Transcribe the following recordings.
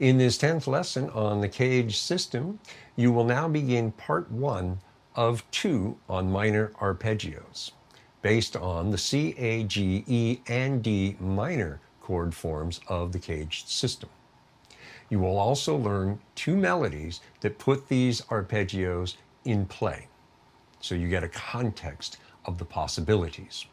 In this 10th lesson on the CAGED system, you will now begin part 1 of 2 on minor arpeggios, based on the C, A, G, E, and D minor chord forms of the CAGED system. You will also learn 2 melodies that put these arpeggios in play, so you get a context of the possibilities.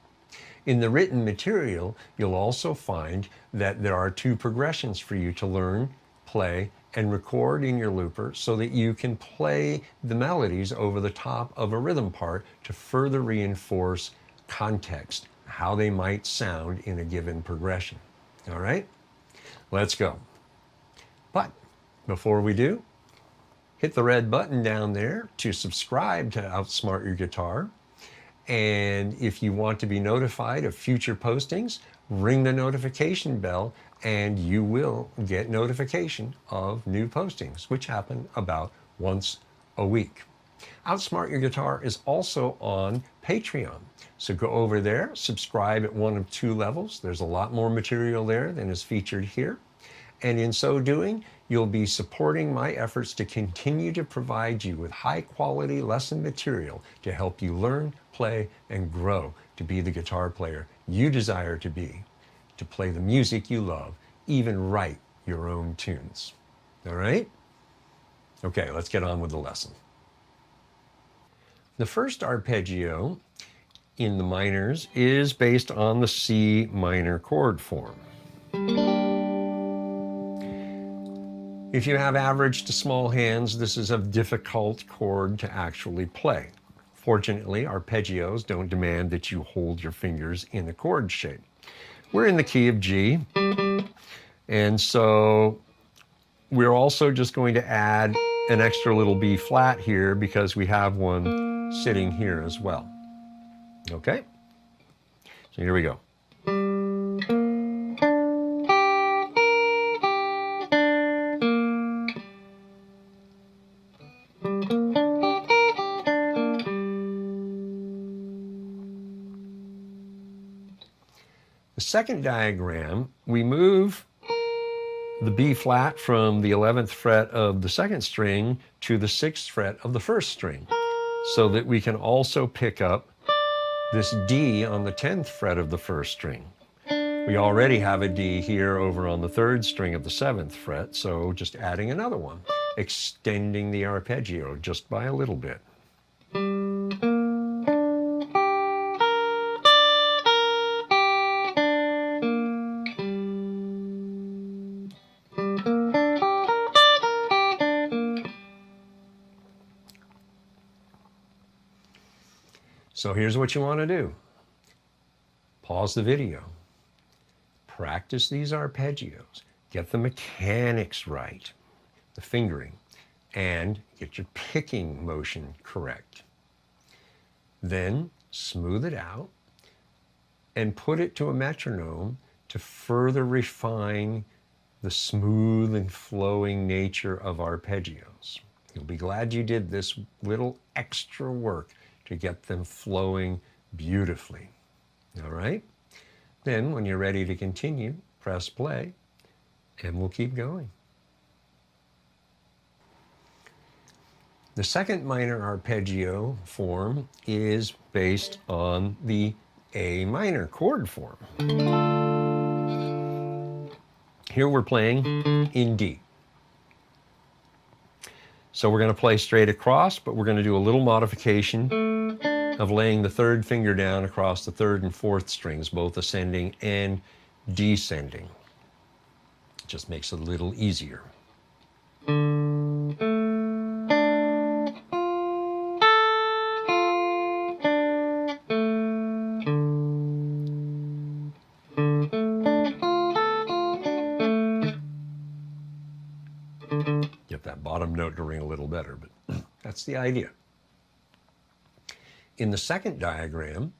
In the written material, you'll also find that there are 2 progressions for you to learn, play, and record in your looper so that you can play the melodies over the top of a rhythm part to further reinforce context, how they might sound in a given progression. All right, let's go. But before we do, hit the red button down there to subscribe to Outsmart Your Guitar. And if you want to be notified of future postings, ring the notification bell and you will get notification of new postings, which happen about once a week. Outsmart Your Guitar is also on Patreon. So go over there, subscribe at one of 2 levels. There's a lot more material there than is featured here. And in so doing, you'll be supporting my efforts to continue to provide you with high-quality lesson material to help you learn, play, and grow to be the guitar player you desire to be, to play the music you love, even write your own tunes. All right? Okay, let's get on with the lesson. The first arpeggio in the minors is based on the C minor chord form. If you have average to small hands, this is a difficult chord to actually play. Fortunately, arpeggios don't demand that you hold your fingers in a chord shape. We're in the key of G, and so we're also just going to add an extra little B flat here because we have one sitting here as well. Okay? So here we go. The second diagram, we move the B flat from the 11th fret of the 2nd string to the 6th fret of the 1st string, so that we can also pick up this D on the 10th fret of the 1st string. We already have a D here over on the 3rd string of the 7th fret, so just adding another one, extending the arpeggio just by a little bit. So here's what you want to do. Pause the video. Practice these arpeggios. Get the mechanics right, the fingering, and get your picking motion correct. Then smooth it out and put it to a metronome to further refine the smooth and flowing nature of arpeggios. You'll be glad you did this little extra work to get them flowing beautifully. All right? Then when you're ready to continue, press play and we'll keep going. The second minor arpeggio form is based on the A minor chord form. Here we're playing in D. So we're going to play straight across, but we're going to do a little modification of laying the 3rd finger down across the 3rd and 4th strings, both ascending and descending. It just makes it a little easier. Get that bottom note to ring a little better, but that's the idea. In the second diagram,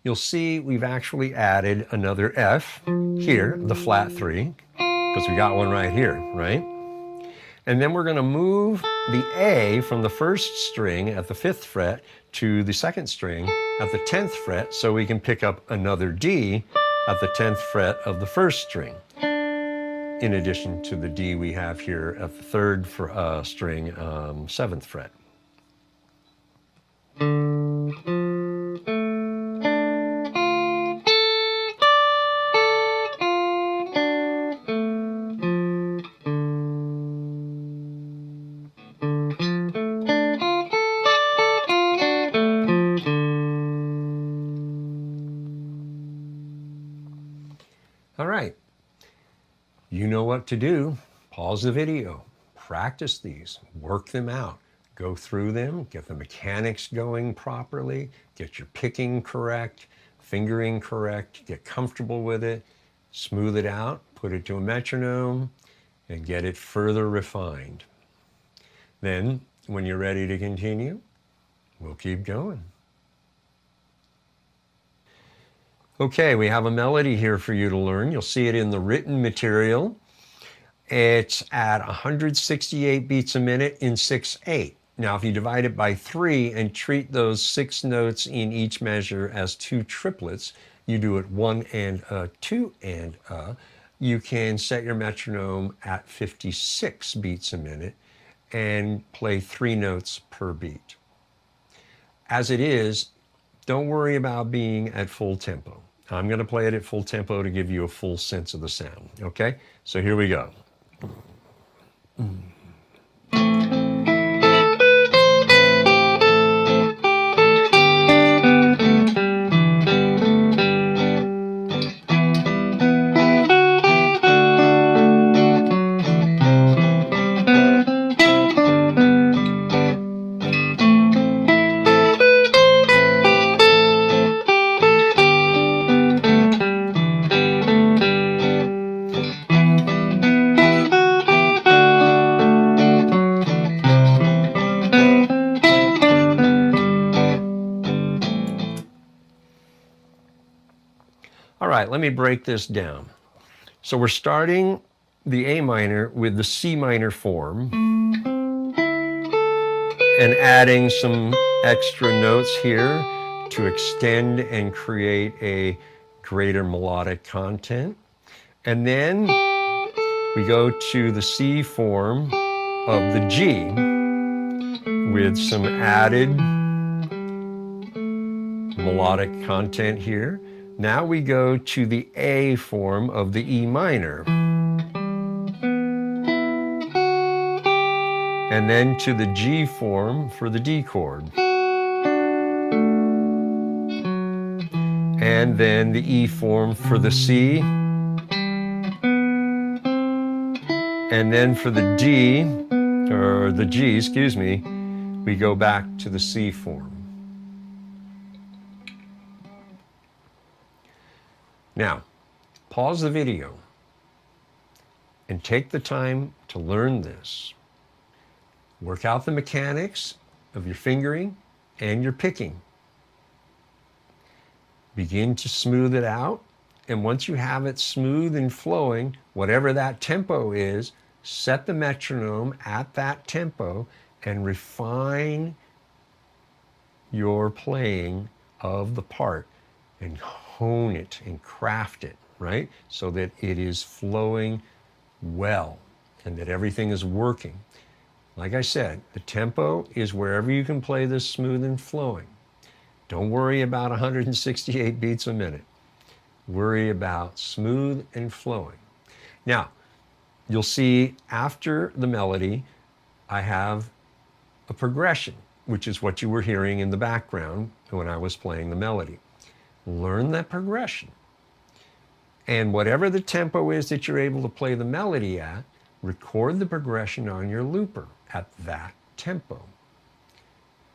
you'll see we've actually added another F here, the flat 3, because we got one right here, right? And then we're going to move the A from the 1st string at the 5th fret to the 2nd string at the 10th fret so we can pick up another D at the 10th fret of the 1st string. in addition to the D we have here at the third string, 7th fret. All right, you know what to do. Pause the video, practice these, work them out, go through them, get the mechanics going properly, get your picking correct, fingering correct, get comfortable with it, smooth it out, put it to a metronome, and get it further refined. Then, when you're ready to continue, we'll keep going. Okay, we have a melody here for you to learn. You'll see it in the written material. It's at 168 beats a minute in 6/8. Now, if you divide it by 3 and treat those 6 notes in each measure as 2 triplets, you do it 1 and a, 2 and a, you can set your metronome at 56 beats a minute and play 3 notes per beat. As it is, don't worry about being at full tempo. I'm going to play it at full tempo to give you a full sense of the sound. Okay? So here we go. All right, let me break this down. So we're starting the A minor with the C minor form and adding some extra notes here to extend and create a greater melodic content. And then we go to the C form of the G with some added melodic content here. Now we go to the A form of the E minor. And then to the G form for the D chord. And then the E form for the C. And then for the D, or the G, excuse me, we go back to the C form. Now, pause the video and take the time to learn this. Work out the mechanics of your fingering and your picking. Begin to smooth it out, and once you have it smooth and flowing, whatever that tempo is, set the metronome at that tempo and refine your playing of the part and hone it and craft it, right? So that it is flowing well and that everything is working. Like I said, the tempo is wherever you can play this smooth and flowing. Don't worry about 168 beats a minute. Worry about smooth and flowing. Now, you'll see after the melody, I have a progression, which is what you were hearing in the background when I was playing the melody. Learn that progression. And whatever the tempo is that you're able to play the melody at, record the progression on your looper at that tempo.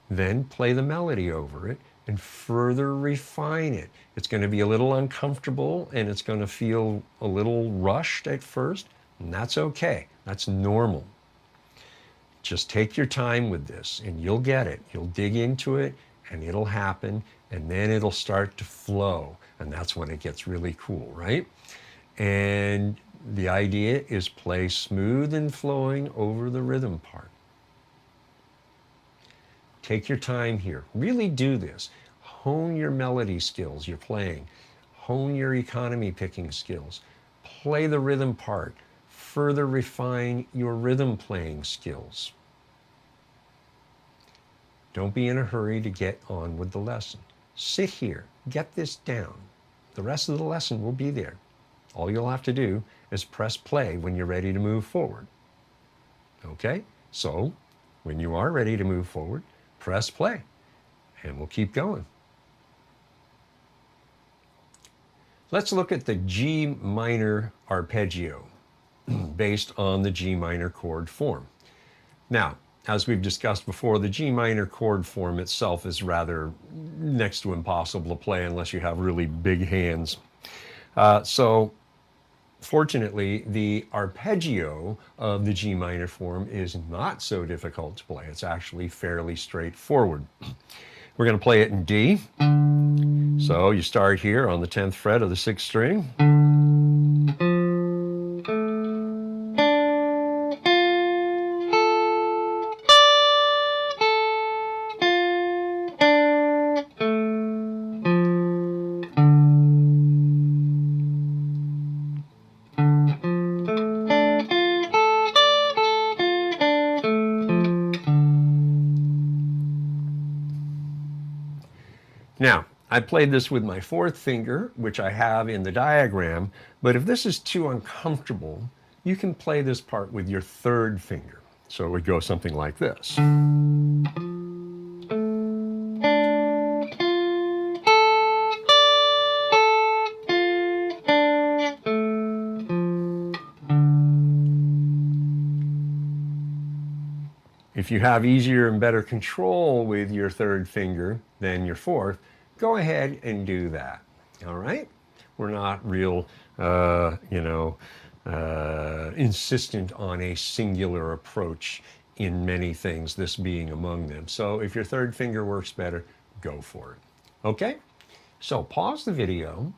Then play the melody over it and further refine it. It's going to be a little uncomfortable and it's going to feel a little rushed at first, and that's okay. That's normal. Just take your time with this and you'll get it. You'll dig into it and it'll happen, and then it'll start to flow, and that's when it gets really cool, right? And the idea is play smooth and flowing over the rhythm part. Take your time here. Really do this. Hone your melody skills you're playing. Hone your economy picking skills. Play the rhythm part. further refine your rhythm playing skills. Don't be in a hurry to get on with the lesson. Sit here, get this down. The rest of the lesson will be there. All you'll have to do is press play when you're ready to move forward. Okay? So, when you are ready to move forward, press play, and we'll keep going. Let's look at the G minor arpeggio based on the G minor chord form. Now, as we've discussed before, the G minor chord form itself is rather next to impossible to play unless you have really big hands. So fortunately, the arpeggio of the G minor form is not so difficult to play. It's actually fairly straightforward. We're going to play it in D. So you start here on the 10th fret of the 6th string. Now, I played this with my 4th finger, which I have in the diagram, but if this is too uncomfortable, you can play this part with your 3rd finger. So it would go something like this. If you have easier and better control with your 3rd finger than your 4th, go ahead and do that. All right? We're not real, insistent on a singular approach in many things, this being among them. So if your 3rd finger works better, go for it. Okay? So pause the video,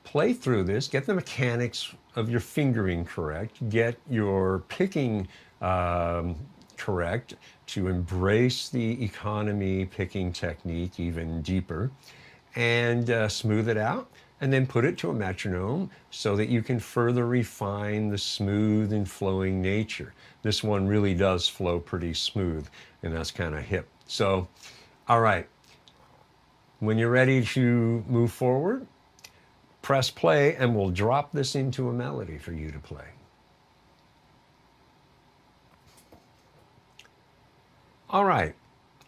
play through this, get the mechanics of your fingering correct, get your picking correct to embrace the economy picking technique even deeper, and smooth it out, and then put it to a metronome so that you can further refine the smooth and flowing nature. This one really does flow pretty smooth, and that's kind of hip. So, all right, when you're ready to move forward, press play, and we'll drop this into a melody for you to play. All right,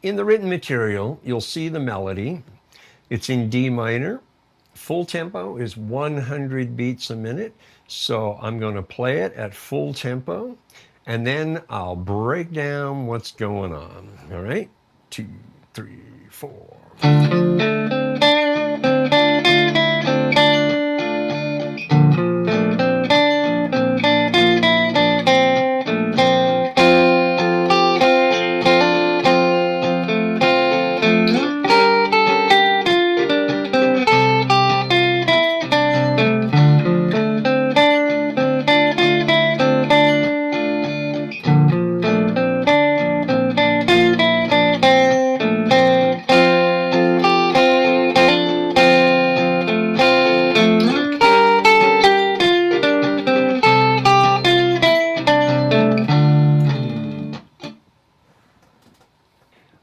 in the written material, you'll see the melody. It's in D minor. Full tempo is 100 beats a minute. So I'm going to play it at full tempo, and then I'll break down what's going on. All right, 2, 3, 4.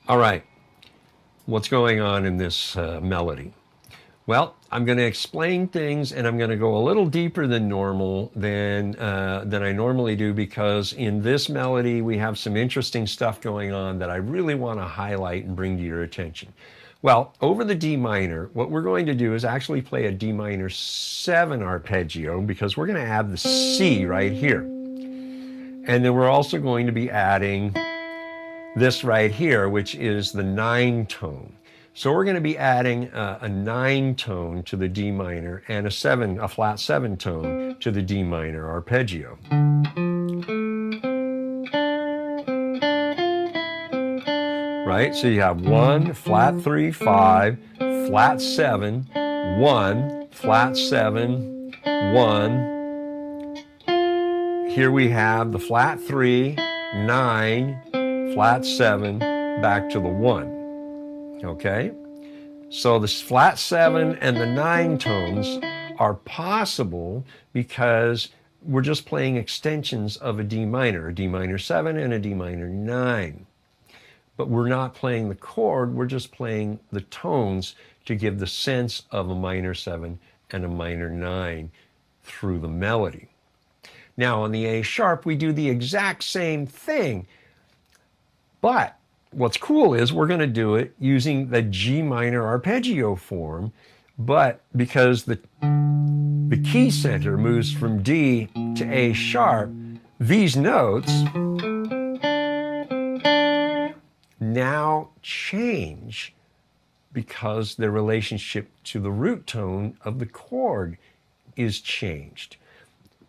All right, what's going on in this melody? Well, I'm going to explain things, and I'm going to go a little deeper than normal than I normally do, because in this melody we have some interesting stuff going on that I really want to highlight and bring to your attention. Well, over the D minor, what we're going to do is actually play a D minor 7 arpeggio, because we're going to add the C right here. And then we're also going to be adding this right here, which is the 9 tone. So we're going to be adding a 9 tone to the D minor and a flat 7 tone to the D minor arpeggio. Right? So you have 1, flat 3, 5, flat 7, 1, flat 7, 1. Here we have the flat 3, 9, flat 7, back to the 1, okay? So the flat 7 and the 9 tones are possible because we're just playing extensions of a D minor 7 and a D minor 9. But we're not playing the chord, we're just playing the tones to give the sense of a minor 7 and a minor 9 through the melody. Now on the A sharp, we do the exact same thing, but what's cool is we're going to do it using the G minor arpeggio form, but because the key center moves from D to A sharp, these notes now change because their relationship to the root tone of the chord is changed.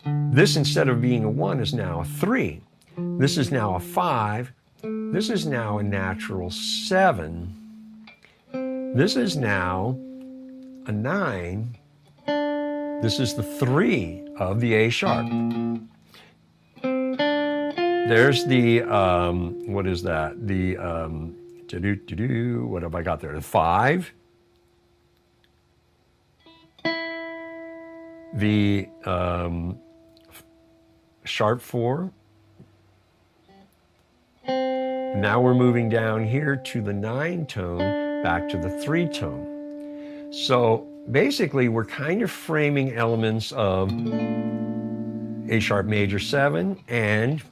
This, instead of being a 1, is now a 3. This is now a 5. This is now a natural 7. This is now a 9. This is the 3 of the A sharp. There's the, what is that? The, what have I got there? The 5. The sharp 4. Now we're moving down here to the 9 tone, back to the 3 tone. So basically we're kind of framing elements of A sharp major 7 and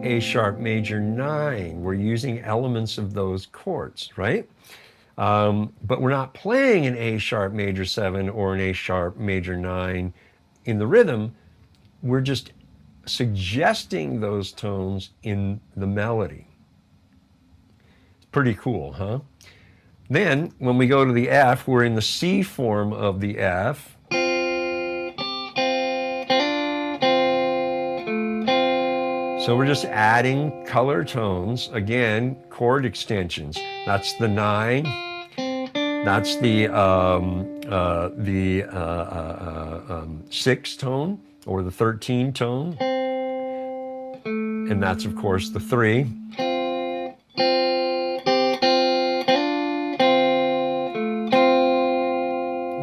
A sharp major 9. We're using elements of those chords, right? But we're not playing an A sharp major 7 or an A sharp major 9 in the rhythm. We're just suggesting those tones in the melody. It's pretty cool, huh? Then when we go to the F, we're in the C form of the F. So we're just adding color tones, again, chord extensions. That's the 9. That's the 6 tone or the 13 tone. And that's, of course, the 3.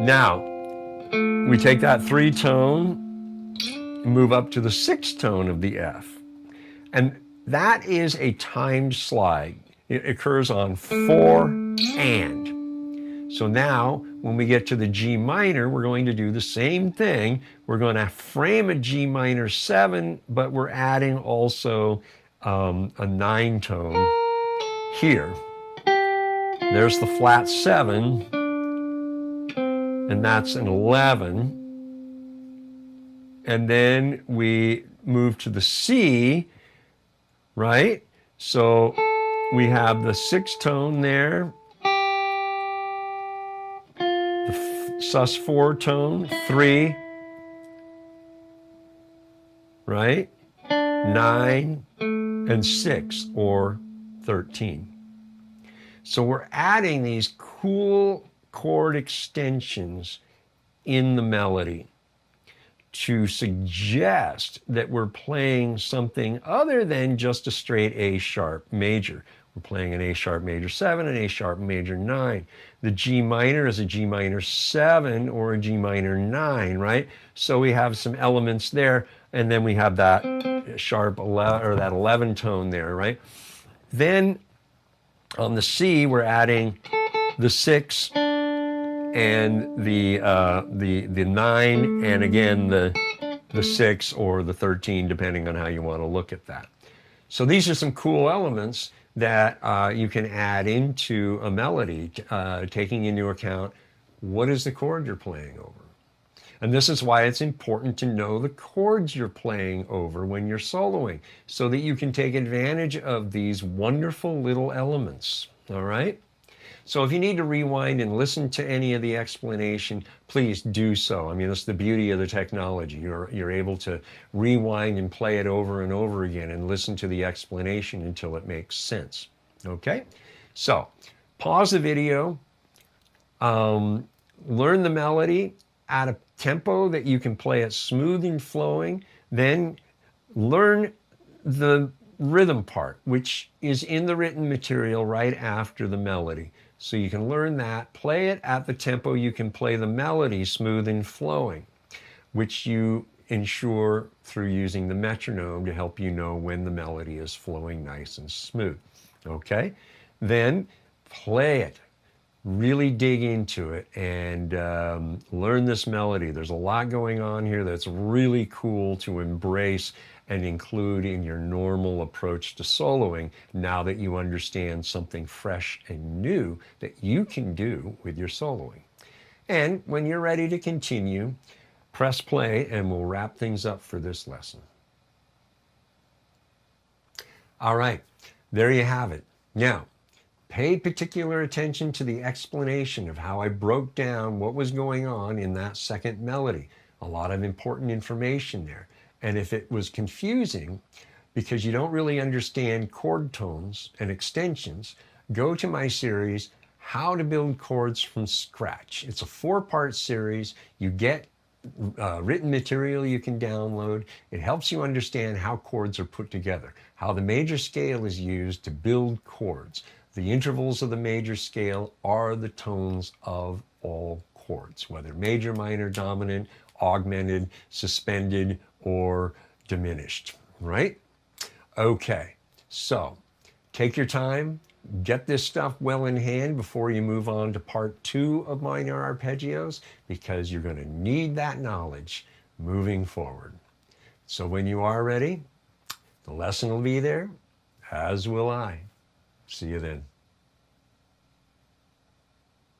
Now, we take that 3 tone and move up to the 6 tone of the F. And that is a timed slide. It occurs on 4 and. So now, when we get to the G minor, we're going to do the same thing. We're going to frame a G minor 7, but we're adding also a 9 tone here. There's the flat 7, and that's an 11. And then we move to the C, right? So we have the 6 tone there, the sus4 tone, 3, right? 9 and 6 or 13. So we're adding these cool chord extensions in the melody to suggest that we're playing something other than just a straight A sharp major. We're playing an A sharp major 7, an A sharp major 9. The G minor is a G minor 7 or a G minor 9, right? So we have some elements there, and then we have that sharp 11 or that 11 tone there, right? Then on the C, we're adding the 6 and the 9, and again the 6 or the 13, depending on how you want to look at that. So these are some cool elements that you can add into a melody, taking into account what is the chord you're playing over. And this is why it's important to know the chords you're playing over when you're soloing, so that you can take advantage of these wonderful little elements, all right? So if you need to rewind and listen to any of the explanation, please do so. I mean, that's the beauty of the technology. You're able to rewind and play it over and over again and listen to the explanation until it makes sense. Okay? So pause the video, learn the melody at a tempo that you can play it smooth and flowing, then learn the rhythm part, which is in the written material right after the melody. So you can learn that, play it at the tempo you can play the melody smooth and flowing. which you ensure through using the metronome to help you know when the melody is flowing nice and smooth. Okay? Then play it. Really dig into it and learn this melody. There's a lot going on here that's really cool to embrace and include in your normal approach to soloing now that you understand something fresh and new that you can do with your soloing. And when you're ready to continue, press play and we'll wrap things up for this lesson. All right, there you have it. Now, pay particular attention to the explanation of how I broke down what was going on in that second melody. A lot of important information there. And if it was confusing because you don't really understand chord tones and extensions, go to my series, How to Build Chords from Scratch. It's a 4-part series. You get written material you can download. It helps you understand how chords are put together, how the major scale is used to build chords. The intervals of the major scale are the tones of all chords, whether major, minor, dominant, augmented, suspended, or diminished, right? Okay, so take your time, get this stuff well in hand before you move on to part 2 of Minor Arpeggios, because you're going to need that knowledge moving forward. So when you are ready, the lesson will be there, as will I. See you then.